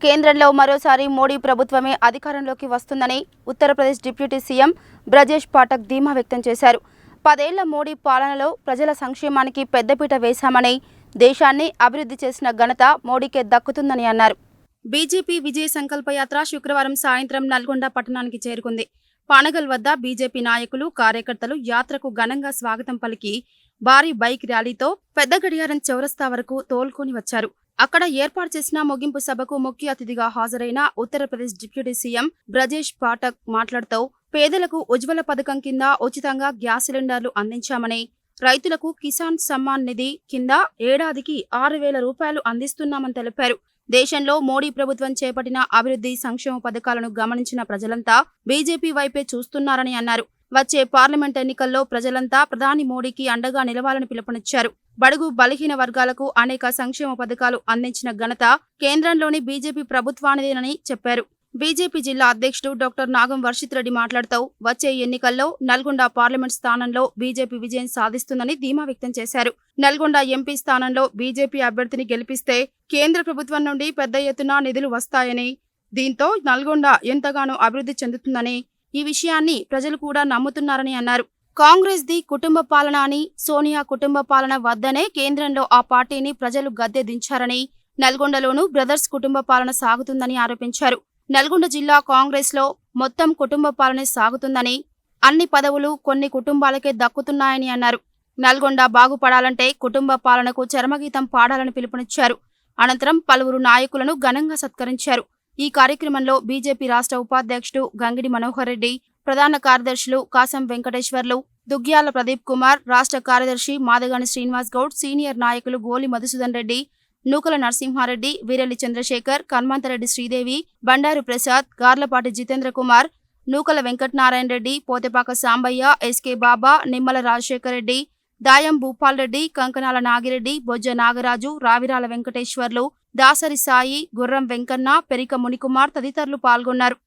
కేంద్రంలో మరోసారి మోడీ ప్రభుత్వమే అధికారంలోకి వస్తుందని ఉత్తరప్రదేశ్ డిప్యూటీ సీఎం బ్రజేష్ పాఠక్ ధీమా వ్యక్తం చేశారు. 10 ఏళ్ల మోడీ పాలనలో ప్రజల సంక్షేమానికి పెద్దపీట వేశామని, దేశాన్ని అభివృద్ధి చేసిన ఘనత మోడీకే దక్కుతుందని అన్నారు. బీజేపీ విజయ సంకల్ప యాత్ర శుక్రవారం సాయంత్రం నల్గొండ పట్టణానికి చేరుకుంది. పానగల్ వద్ద బీజేపీ నాయకులు, కార్యకర్తలు యాత్రకు ఘనంగా స్వాగతం పలికి భారీ బైక్ ర్యాలీతో పెద్ద గడియారం చౌరస్తా వరకు తోల్కొని వచ్చారు. అక్కడ ఏర్పాటు చేసిన ముగింపు సభకు ముఖ్య అతిథిగా హాజరైన ఉత్తరప్రదేశ్ డిప్యూటీ సీఎం బ్రజేష్ పాఠక్ మాట్లాడుతూ పేదలకు ఉజ్వల పథకం కింద ఉచితంగా గ్యాస్ సిలిండర్లు అందించామని, రైతులకు కిసాన్ సమ్మాన్ నిధి కింద ఏడాదికి 6,000 రూపాయలు అందిస్తున్నామని తెలిపారు. దేశంలో మోడీ ప్రభుత్వం చేపట్టిన అభివృద్ధి సంక్షేమ పథకాలను గమనించిన ప్రజలంతా బీజేపీ వైపే చూస్తున్నారని అన్నారు. వచ్చే పార్లమెంట్ ఎన్నికల్లో ప్రజలంతా ప్రధాని మోడీకి అండగా నిలవాలని పిలుపునిచ్చారు. బడుగు బలహీన వర్గాలకు అనేక సంక్షేమ పథకాలు అందించిన ఘనత కేంద్రంలోని బీజేపీ ప్రభుత్వానిదేనని చెప్పారు. బీజేపీ జిల్లా అధ్యక్షుడు డాక్టర్ నాగం వర్షిత్ రెడ్డి మాట్లాడుతూ వచ్చే ఎన్నికల్లో నల్గొండ పార్లమెంట్ స్థానంలో బీజేపీ విజయం సాధిస్తుందని ధీమా వ్యక్తం చేశారు. నల్గొండ ఎంపీ స్థానంలో బీజేపీ అభ్యర్థిని గెలిపిస్తే కేంద్ర ప్రభుత్వం నుండి పెద్ద ఎత్తున నిధులు వస్తాయని, దీంతో నల్గొండ ఎంతగానో అభివృద్ధి చెందుతుందని, ఈ విషయాన్ని ప్రజలు కూడా నమ్ముతున్నారని అన్నారు. కాంగ్రెస్ ది కుటుంబ పాలన అని, సోనియా కుటుంబ పాలన వద్దనే కేంద్రంలో ఆ పార్టీని ప్రజలు గద్దె దించారని, నల్గొండలోనూ బ్రదర్స్ కుటుంబ పాలన సాగుతుందని ఆరోపించారు. నల్గొండ జిల్లా కాంగ్రెస్ లో మొత్తం కుటుంబ పాలనే సాగుతుందని, అన్ని పదవులు కొన్ని కుటుంబాలకే దక్కుతున్నాయని అన్నారు. నల్గొండ బాగుపడాలంటే కుటుంబ పాలనకు చరమగీతం పాడాలని పిలుపునిచ్చారు. అనంతరం పలువురు నాయకులను ఘనంగా సత్కరించారు. ఈ కార్యక్రమంలో బీజేపీ రాష్ట్ర ఉపాధ్యక్షుడు గంగిడి మనోహర్ రెడ్డి, ప్రధాన కార్యదర్శులు కాసం వెంకటేశ్వర్లు, దుగ్గ్యాల ప్రదీప్ కుమార్, రాష్ట్ర కార్యదర్శి మాదగాని శ్రీనివాస్ గౌడ్, సీనియర్ నాయకులు గోలి మధుసూదన్ రెడ్డి, నూకల నరసింహారెడ్డి, వీరెల్లి చంద్రశేఖర్, కన్మంతరెడ్డి శ్రీదేవి, బండారు ప్రసాద్, గార్లపాటి జితేంద్ర కుమార్, నూకల వెంకటనారాయణ రెడ్డి, పోతెపాక సాంబయ్య, ఎస్కే బాబా, నిమ్మల రాజశేఖర్ రెడ్డి, దాయం భూపాల్ రెడ్డి, కంకనాల నాగిరెడ్డి, బొజ్జ నాగరాజు, రావిరాల వెంకటేశ్వర్లు, దాసరి సాయి, గుర్రం వెంకన్న, పెరిక మునికుమార్ తదితరులు పాల్గొన్నారు.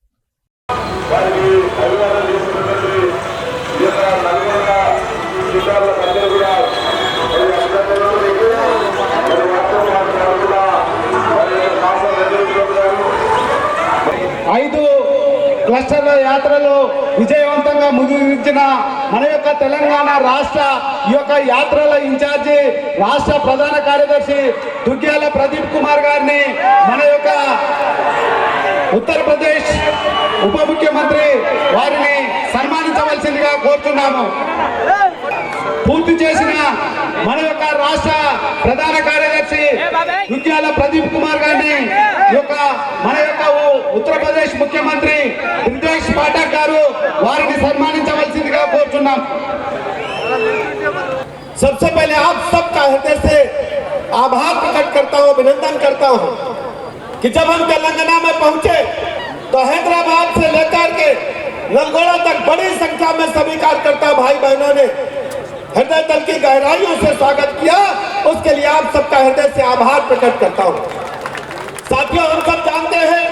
ఐదు క్లస్టర్ల యాత్రలో విజయవంతంగా ముగించిన మన యొక్క తెలంగాణ రాష్ట్ర ఈ యొక్క యాత్రల ఇన్ఛార్జి రాష్ట్ర ప్రధాన కార్యదర్శి దుగ్గ్యాల ప్రదీప్ కుమార్ గారిని మన యొక్క ఉత్తరప్రదేశ్ ఉప ముఖ్యమంత్రి వారిని సన్మానించవలసిందిగా కోరుతున్నాము. పూర్తి చేసిన మన యొక్క రాష్ట్ర ప్రధాన కార్యదర్శి దుగ్గ్యాల ప్రదీప్ కుమార్ గారిని మన యొక్క ఉత్తరప్రదేశ్ ముఖ్యమంత్రి బ్రజేష్ పాఠక్ గారు వారిని సన్మానించవలసిందిగా కోరుతున్నాం. सबसे पहले आप सबका हृदय से आभार प्रकट करता हूँ, अभिनंदन करता हूँ कि जब हम तेलंगाना में पहुंचे तो हैदराबाद से लेकर के नलगोड़ा तक बड़ी संख्या में सभी कार्यकर्ता भाई बहनों ने हृदय तल की गहराइयों से स्वागत किया। उसके लिए आप सबका हृदय से आभार प्रकट करता हूँ। साथियों, हम सब जानते हैं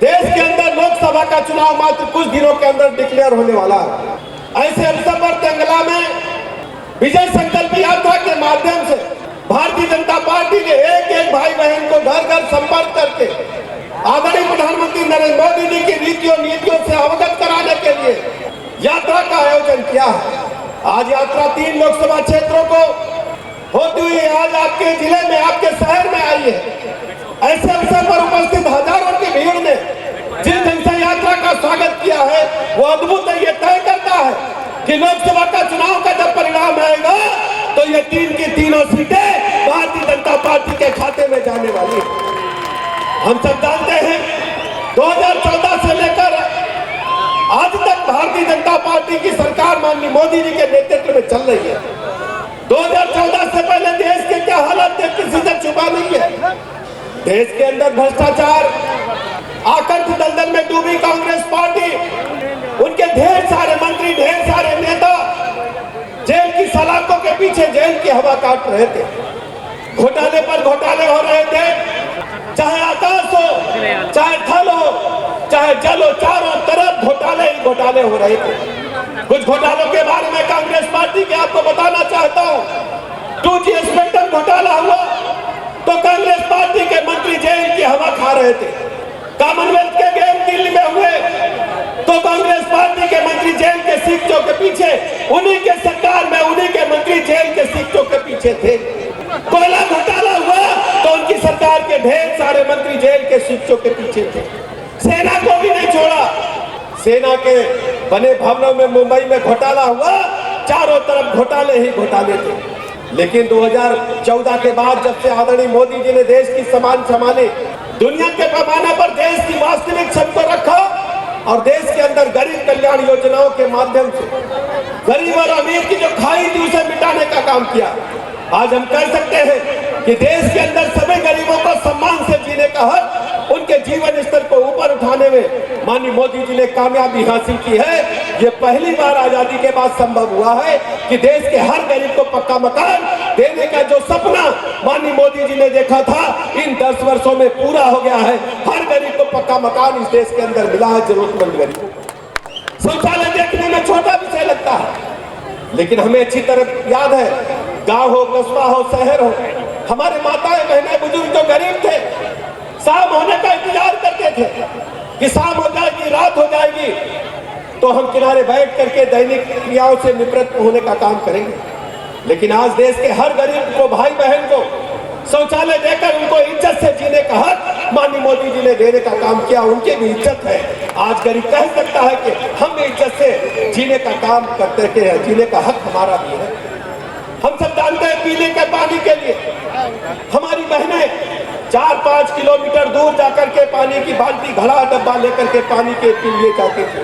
देश के अंदर लोकसभा का चुनाव मात्र कुछ दिनों के अंदर डिक्लेयर होने वाला है। ऐसे अवसर पर तेलंगाना में विजय संकल्प यात्रा के माध्यम से भारतीय जनता पार्टी ने एक एक भाई बहन को घर घर संपर्क करके आदरणीय प्रधानमंत्री नरेंद्र मोदी जी की नीतियों से अवगत कराने के लिए यात्रा का आयोजन किया है। आज यात्रा 3 लोकसभा क्षेत्रों को होती हुई आज आपके जिले में, आपके शहर में आई है। ऐसे अवसर पर उपस्थित हजारों की भीड़ ने जिस ढंग से यात्रा का स्वागत किया है वो अद्भुत है। ये तय करता है कि लोकसभा का चुनाव का जब परिणाम आएगा तो ये 3 की 3 सीटें भारतीय जनता पार्टी के खाते में जाने वाली है। हम सब जानते हैं 2014 से लेकर आज तक भारतीय जनता पार्टी की सरकार माननीय मोदी जी के नेतृत्व में चल रही है। 2014 से पहले देश के क्या हालत थे किसी से छुपा नहीं है। देश के अंदर भ्रष्टाचार, आकंठ दलदल में डूबी कांग्रेस पार्टी, उनके ढेर सारे मंत्री, ढेर सारे नेता जेल की सलाखों के पीछे जेल की हवा काट रहे थे। घोटाले पर घोटाले हो रहे थे, चाहे आकाश हो, चाहे थल हो, चाहे जल हो, चारों तरफ घोटाले ही घोटाले हो रहे थे। कुछ घोटालों के बारे में कांग्रेस पार्टी के आपको बताना चाहता हूँ। 2G स्पेक्ट्रम घोटाला हुआ, तो कांग्रेस पार्टी के मंत्री जेल की हवा खा रहे थे। कॉमनवेल्थ के गेम दिल्ली में हुए तो कांग्रेस पार्टी के मंत्री जेल के सीटों के पीछे, उन्हीं के सरकार में उन्हीं के मंत्री जेल के सीटों के पीछे थे। कोयला घोटाला हुआ तो उनकी सरकार के ढेर सारे मंत्री जेल के सीटों के पीछे थे। सेना को भी नहीं छोड़ा। सेना के बने भवनों में मुंबई में घोटाला हुआ, चारों तरफ घोटाले ही घोटाले थे। लेकिन 2014 के बाद जब से आदरणीय मोदी जी ने देश की सामान संभाली, दुनिया के पैमाने पर देश की वास्तविक क्षमता रखा और देश के अंदर गरीब कल्याण योजनाओं के माध्यम से गरीब और अमीर की जो खाई थी उसे मिटाने का काम किया। आज हम कह सकते हैं कि देश के अंदर सभी गरीबों को सम्मान से जीने का हक, उनके जीवन स्तर को ऊपर उठाने में माननीय मोदी जी ने कामयाबी हासिल की है। ये पहली बार आजादी के बाद संभव हुआ है कि देश के हर गरीब को पक्का मकान देने का जो सपना माननीय मोदी जी ने देखा था, इन 10 वर्षों में पूरा हो गया है। हर गरीब को पक्का मकान इस देश के अंदर मिला है, जरूरतमंद गरीबों को। शौचालय देखने में छोटा विषय लगता है, लेकिन हमें अच्छी तरह याद है, गांव हो, कस्बा हो, शहर हो, हमारे माताएं बहनें बुजुर्ग जो गरीब थे, शाम होने का इंतजार करते थे कि शाम हो जाएगी, रात हो जाएगी तो हम किनारे बैठ करके दैनिक क्रियाओं से निवृत्त होने का काम करेंगे। लेकिन आज देश के हर गरीब को, भाई बहन को शौचालय देकर उनको इज्जत से जीने का हक माननीय मोदी जी ने देने का काम किया। उनकी भी इज्जत है। आज गरीब कह सकता है कि हम भी इज्जत से जीने का काम करते हैं, जीने का हक हमारा भी है। हम सब जानते हैं, पीने के पानी के लिए हमारी बहनें 4-5 किलोमीटर दूर जाकर के पानी की बाल्टी, घड़ा, डब्बा लेकर के पानी के लिए जाते थे।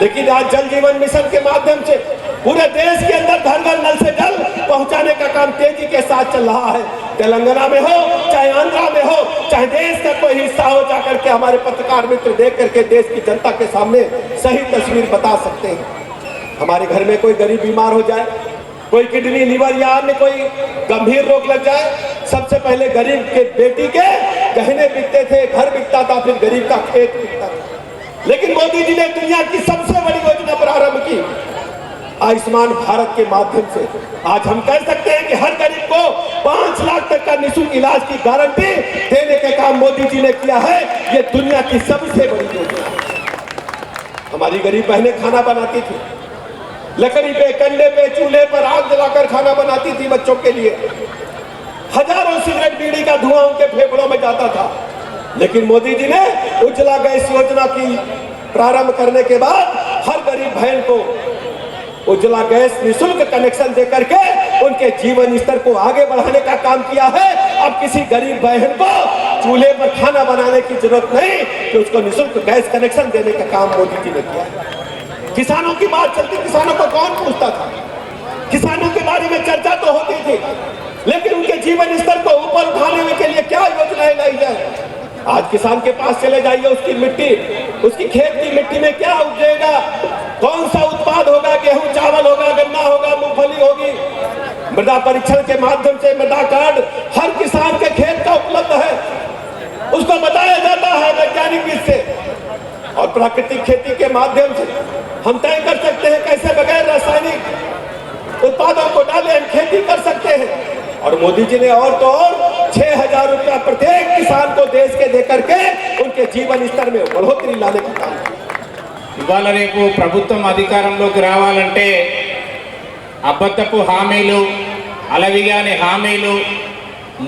लेकिन आज जल जीवन मिशन के माध्यम से पूरे देश के अंदर घर घर नल से जल पहुंचाने का काम तेजी के साथ चल रहा है। तेलंगाना में हो, चाहे आंध्रा में हो, चाहे देश का कोई हिस्सा हो, जाकर के हमारे पत्रकार मित्र देख करके देश की जनता के सामने सही तस्वीर बता सकते हैं। हमारे घर में कोई गरीब बीमार हो जाए, कोई किडनी, लीवर या अन्य कोई गंभीर रोग लग जाए, सबसे पहले गरीब के बेटी के गहने बिकते थे, घर बिकता था, फिर गरीब का खेत बिकता था। लेकिन मोदी जी ने दुनिया की सबसे बड़ी योजना प्रारंभ की, आयुष्मान भारत के माध्यम से। आज हम कह सकते हैं कि हर गरीब को 5 लाख तक का निःशुल्क इलाज की गारंटी देने का काम मोदी जी ने किया है। ये दुनिया की सबसे बड़ी योजना है। हमारी गरीब बहनें खाना बनाती थी, लकड़ी पे, कंडे पे, चूल्हे पर आग जलाकर खाना बनाती थी बच्चों के लिए। हजारों सिगरेट बीड़ी का धुआं उनके फेफड़ों में जाता था। लेकिन मोदी जी ने उज्ज्वला गैस योजना की प्रारंभ करने के बाद हर गरीब बहन को उज्ज्वला गैस निःशुल्क कनेक्शन देकर के उनके जीवन स्तर को आगे बढ़ाने का काम किया है। अब किसी गरीब बहन को चूल्हे पर खाना बनाने की जरूरत नहीं कि उसको निःशुल्क गैस कनेक्शन देने का काम मोदी जी ने किया है। किसानों की बात चलती, किसानों को कौन पूछता था? किसानों के बारे में चर्चा तो होती थी, लेकिन उनके जीवन स्तर को ऊपर उठाने के लिए क्या योजनाएं लाई जाए? आज किसान के पास चले जाइए, उसकी मिट्टी, उसकी खेत की मिट्टी में क्या उपजेगा, कौन सा उत्पाद होगा, गेहूं, चावल होगा, गन्ना होगा, मूंगफली होगी। मृदा परीक्षण के माध्यम से मृदा कार्ड हर किसान के खेत का उपलब्ध है, उसको बताया जाता है वैज्ञानिक विधि से। और प्राकृतिक खेती के माध्यम से हम तय कर सकते हैं कैसे बगैर रासायनिक उत्पादों को डाले हम खेती कर सकते हैं। और मोदी जी ने और तो और 6,000 रुपया प्रत्येक किसान को देश के देकर के उनके जीवन स्तर में बढ़ोतरी लाने का काम किया। ఇవాళ రేపు ప్రభుత్వం అధికారంలోకి రావాలంటే అబద్ధపు హామీలు, అలవిగాని హామీలు,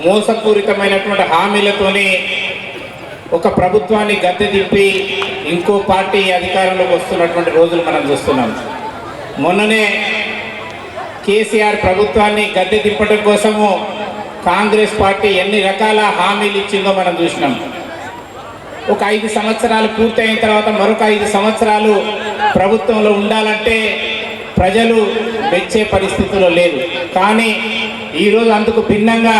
మోసపూరితమైనటువంటి హామీలతోని ఒక ప్రభుత్వాన్ని గద్దె దింపి ఇంకో పార్టీ అధికారంలోకి వస్తున్నటువంటి రోజులు మనం చూస్తున్నాం. మొన్ననే కేసీఆర్ ప్రభుత్వాన్ని గద్దె దింపడం కోసము కాంగ్రెస్ పార్టీ ఎన్ని రకాల హామీలు ఇచ్చిందో మనం చూసినాం. ఒక 5 సంవత్సరాలు పూర్తయిన తర్వాత మరొక 5 సంవత్సరాలు ప్రభుత్వంలో ఉండాలంటే ప్రజలు మెచ్చే పరిస్థితుల్లో లేదు. కానీ ఈరోజు అందుకు భిన్నంగా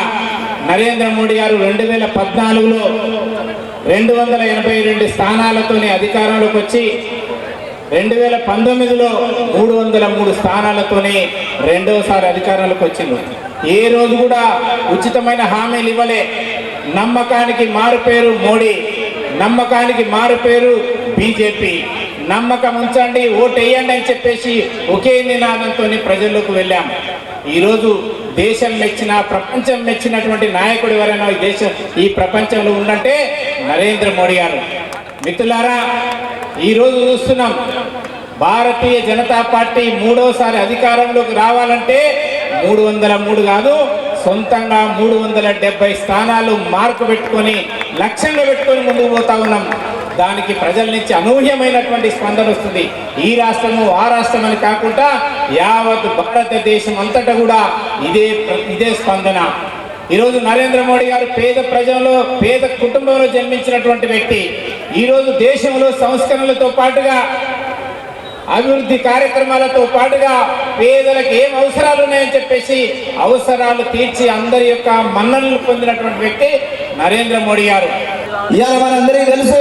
నరేంద్ర మోడీ గారు 2014లో 282 స్థానాలతోనే అధికారంలోకి వచ్చి 2019లో 303 స్థానాలతోనే రెండవసారి అధికారంలోకి వచ్చింది. ఏ రోజు కూడా ఉచితమైన హామీలు ఇవ్వలే. నమ్మకానికి మారు పేరు మోడీ, నమ్మకానికి మారు పేరు బీజేపీ. నమ్మకం ఉంచండి, ఓటు వేయండి అని చెప్పేసి ఒకే నినాదంతో ప్రజల్లోకి వెళ్ళాం. ఈరోజు దేశం మెచ్చిన ప్రపంచం మెచ్చినటువంటి నాయకుడు ఎవరైనా ఈ ప్రపంచంలో ఉందంటే నరేంద్ర మోడీ గారు. మిత్రులారా, ఈరోజు చూస్తున్నాం భారతీయ జనతా పార్టీ మూడోసారి అధికారంలోకి రావాలంటే 303 కాదు, సొంతంగా 370 స్థానాలు మార్కు పెట్టుకొని లక్ష్యంగా పెట్టుకొని ముందుకు పోతా ఉన్నాం. దానికి ప్రజల నుంచి అనూహ్యమైనటువంటి స్పందన వస్తుంది. ఈ రాష్ట్రము ఆ రాష్ట్రం అని కాకుండా యావత్ భారతదేశం అంతటా కూడా ఇదే స్పందన. ఈరోజు నరేంద్ర మోడీ గారు పేద కుటుంబంలో జన్మించినటువంటి వ్యక్తి. ఈరోజు దేశంలో సంస్కరణలతో పాటుగా అభివృద్ధి కార్యక్రమాలతో పాటుగా పేదలకు ఏం అవసరాలు ఉన్నాయని చెప్పేసి అవసరాలు తీర్చి అందరి యొక్క మన్ననలు పొందినటువంటి వ్యక్తి నరేంద్ర మోడీ గారు. ఇవాళ మనందరికీ తెలుసు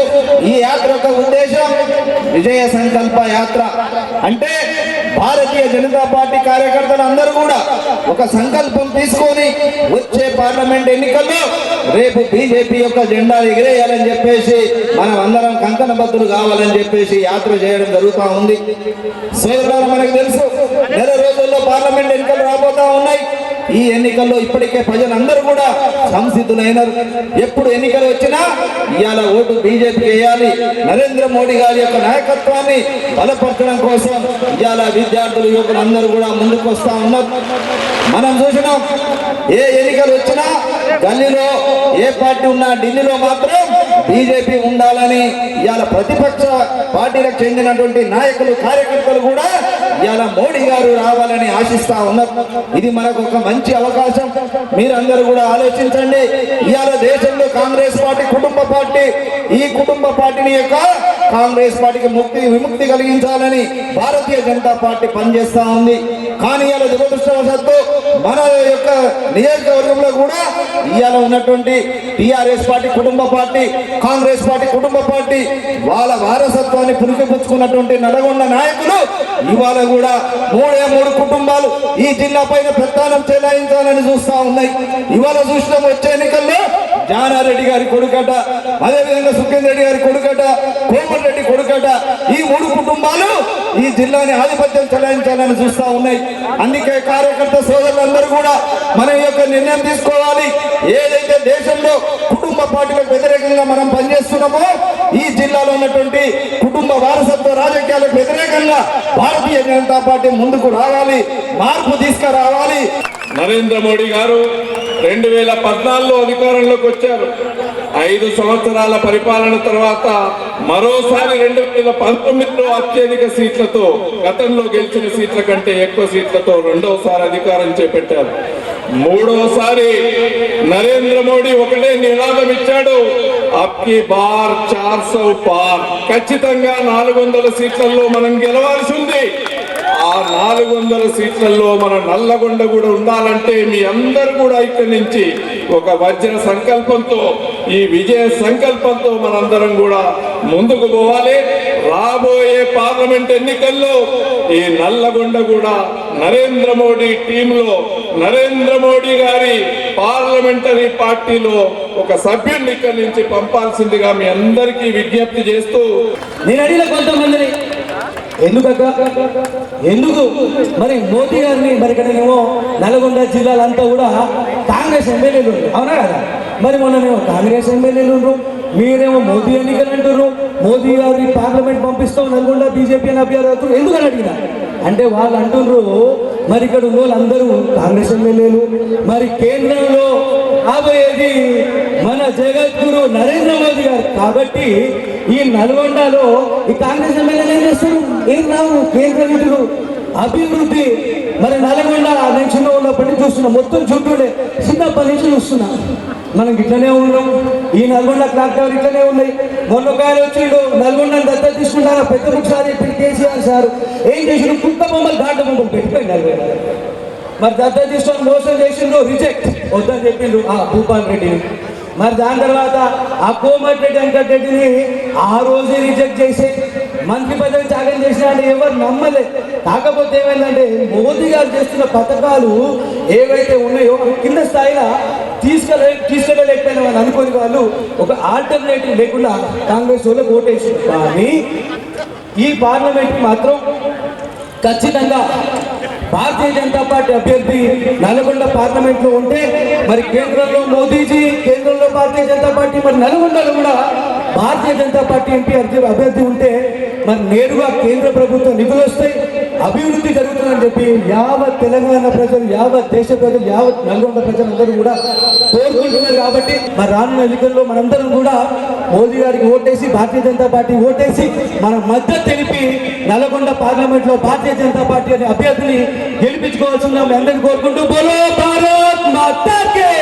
ఈ యాత్ర యొక్క ఉద్దేశం విజయ సంకల్ప యాత్ర. అంటే భారతీయ జనతా పార్టీ కార్యకర్తలు అందరూ కూడా ఒక సంకల్పం తీసుకొని వచ్చే పార్లమెంట్ ఎన్నికల్లో రేపు బీజేపీ యొక్క జెండా ఎగిరేయాలని చెప్పేసి మనం అందరం కంకణబద్దులు కావాలని చెప్పేసి యాత్ర చేయడం జరుగుతూ ఉంది. సోదరులారా, మనకు తెలుసు నెల రోజుల్లో పార్లమెంట్ ఎన్నికలు రాబోతా ఉన్నాయి. ఈ ఎన్నికల్లో ఇప్పటికే ప్రజలందరూ కూడా సంసిద్ధులైనారు. ఎప్పుడు ఎన్నికలు వచ్చినా ఇవాళ ఓటు బీజేపీకి వేయాలి. నరేంద్ర మోడీ గారి యొక్క నాయకత్వాన్ని బలపరచడం కోసం ఇవాళ విద్యార్థులు యువకులు అందరూ కూడా ముందుకు వస్తా ఉన్నారు. మనం చూసినాం ఏ ఎన్నికలు వచ్చినా గల్లీలో ఏ పార్టీ ఉన్నా ఢిల్లీలో మాత్రం బీజేపీ ఉండాలని ఇవాళ ప్రతిపక్ష పార్టీలకు చెందినటువంటి నాయకులు కార్యకర్తలు కూడా ఇవాళ మోడీ గారు రావాలని ఆశిస్తా ఉన్నారు. ఇది మనకు ఒక మంచి అవకాశం. మీరందరూ కూడా ఆలోచించండి. ఇవాళ దేశంలో కాంగ్రెస్ పార్టీ కుటుంబ పార్టీ. ఈ కుటుంబ పార్టీని యొక్క కాంగ్రెస్ పార్టీకి విముక్తి కలిగించాలని భారతీయ జనతా పార్టీ పనిచేస్తా ఉంది. కానీ ఇవాళ దురదృష్టవశాత్తు మన యొక్క నియోజకవర్గంలో కూడా ఇవాళ ఉన్నటువంటి టిఆర్ఎస్ పార్టీ కుటుంబ పార్టీ, కాంగ్రెస్ పార్టీ కుటుంబ పార్టీ వాళ్ళ వారసత్వాన్ని పుణికిపుచ్చుకున్నటువంటి నల్గొండ నాయకులు ఇవాళ కూడా 3 కుటుంబాలు ఈ జిల్లా పైన ప్రస్థానం చెలాయించాలని చూస్తా ఉన్నాయి. ఇవాళ చూసిన వచ్చే ఎన్నికల్లో జానారెడ్డి గారి కొడుకట, అదేవిధంగా సుఖేందర్ రెడ్డి గారి కొడుకట, కోమల్ రెడ్డి కొడుకట, ఈ 3 కుటుంబాలు ఈ జిల్లాని ఆధిపత్యం చెలాయించాలని చూస్తా ఉన్నాయి. అందుకే కార్యకర్త సోదరులందరూ కూడా మన యొక్క నిర్ణయం తీసుకోవాలి. ఏదైతే దేశంలో కుటుంబ పార్టీలకు వ్యతిరేకంగా మనం పనిచేస్తున్నామో ఈ జిల్లాలో ఉన్నటువంటి కుటుంబ వారసత్వ రాజకీయాలకు వ్యతిరేకంగా భారతీయ జనతా పార్టీ ముందుకు రావాలి, మార్పు తీసుకురావాలి. నరేంద్ర మోడీ గారు 2014లో అధికారంలోకి వచ్చారు. 5 సంవత్సరాల పరిపాలన తర్వాత మరోసారి 2019లో అత్యధిక సీట్లతో, గతంలో గెలిచిన సీట్ల కంటే ఎక్కువ సీట్లతో రెండోసారి అధికారం చేపట్టారు. మూడోసారి నరేంద్ర మోడీ ఒకటే నినాదం ఇచ్చాడు, అబ్కి బార్ 400 పార్. ఖచ్చితంగా 400 సీట్లలో మనం గెలవాల్సి ఉంది. ఆ 400 సీట్లలో మన నల్లగొండ కూడా ఉండాలంటే మీ అందరూ కూడా ఇక్కడి నుంచి ఒక వజ్ర సంకల్పంతో, ఈ విజయ సంకల్పంతో మనందరం కూడా ముందుకు పోవాలి. రాబోయే పార్లమెంట్ ఎన్నికల్లో ఈ నల్లగొండ కూడా నరేంద్ర మోడీ టీంలో, నరేంద్ర మోడీ గారి పార్లమెంటరీ పార్టీలో ఒక సభ్యుడిని ఇక్కడి నుంచి పంపాల్సిందిగా మీ అందరికీ విజ్ఞప్తి చేస్తూ, నేను అడిగిన కొంతమందిని ఎందుకు మరి మోదీ గారిని మరి ఇక్కడనేమో నల్గొండ జిల్లాలంతా కూడా కాంగ్రెస్ ఎమ్మెల్యేలు అవునా కదా, మరి మొన్ననేమో కాంగ్రెస్ ఎమ్మెల్యేలు మీరేమో మోదీ ఎన్నికలు అంటారు, మోదీ గారిని పార్లమెంట్ పంపిస్తాం నల్గొండ బీజేపీ అని అభ్యర్థులు ఎందుకని అడిగిన అంటే వాళ్ళు అంటున్నారు మరి ఇక్కడ ఉన్న వాళ్ళందరూ కాంగ్రెస్ ఎమ్మెల్యేలు, మరి కేంద్రంలో రాబోయేది మన జగద్గురు నరేంద్ర మోదీ గారు కాబట్టి ఈ నల్గొండలో ఈ కాంగ్రెస్ ఎమ్మెల్యేలు ఏం చేస్తారు, ఏం రావు కేంద్ర నిధులు అభివృద్ధి. మరి నల్గొండ నేను చిన్న ఉన్నప్పటి నుంచి చూస్తున్నా, మొత్తం చుట్టూనే చిన్నప్పటి నుంచి చూస్తున్నా. మనం ఇట్లనే ఉన్నాం, ఈ నల్గొండ క్లాక్ టవర్ ఇట్లనే ఉన్నాయి. మొన్న ఒక ఆయన వచ్చిండు నల్గొండని దత్తత తీసుకుంటారా పెద్ద ఒకసారి చెప్పి కేసీఆర్ సార్ ఏం చేసిండు, కుక్క బొమ్మలు దాంట్లో బొమ్మలు పెట్టిపోయింది నల్గొండ. మరి దత్తత తీసుకొని మోసం చేసిండు, రిజెక్ట్ వద్దని చెప్పిండు భూపాల్ రెడ్డిని. మరి దాని తర్వాత ఆ కోమటిరెడ్డి వెంకటరెడ్డిని ఆ రోజే రిజెక్ట్ చేసి మంత్రి పదవి త్యాగం చేసిన అంటే ఎవరు నమ్మలే. కాకపోతే ఏమైందంటే మోదీ గారు చేస్తున్న పథకాలు ఏవైతే ఉన్నాయో కింద స్థాయిలో తీసుకెళ్ళలేకపోయిన వాళ్ళు అనుకోని వాళ్ళు ఒక ఆల్టర్నేటివ్ లేకుండా కాంగ్రెస్ వాళ్ళకి ఓటేసారు. కానీ ఈ పార్లమెంట్ మాత్రం ఖచ్చితంగా భారతీయ జనతా పార్టీ అభ్యర్థి నల్గొండ పార్లమెంట్ లో ఉంటే మరి కేంద్రంలో మోదీజీ, కేంద్రంలో భారతీయ జనతా పార్టీ, మరి నల్గొండలో కూడా భారతీయ జనతా పార్టీ ఎంపీ అభ్యర్థి ఉంటే మరి నేరుగా కేంద్ర ప్రభుత్వం నిధులు వస్తాయి, అభివృద్ధి జరుగుతుందని చెప్పి యావత్ తెలంగాణ ప్రజలు, యావత్ దేశ ప్రజలు, యావత్ నల్గొండ ప్రజలందరూ కూడా కోరుకుంటున్నారు. కాబట్టి మరి రానున్న ఎన్నికల్లో మనందరం కూడా మోదీ గారికి ఓటేసి, భారతీయ జనతా పార్టీ ఓటేసి మన మద్దతు తెలిపి నల్గొండ పార్లమెంట్ లో భారతీయ జనతా పార్టీ అనే అభ్యర్థిని గెలిపించుకోవాల్సిందిగా మీ అందరినీ కోరుకుంటూ బోలో భారత్ మాతా కే.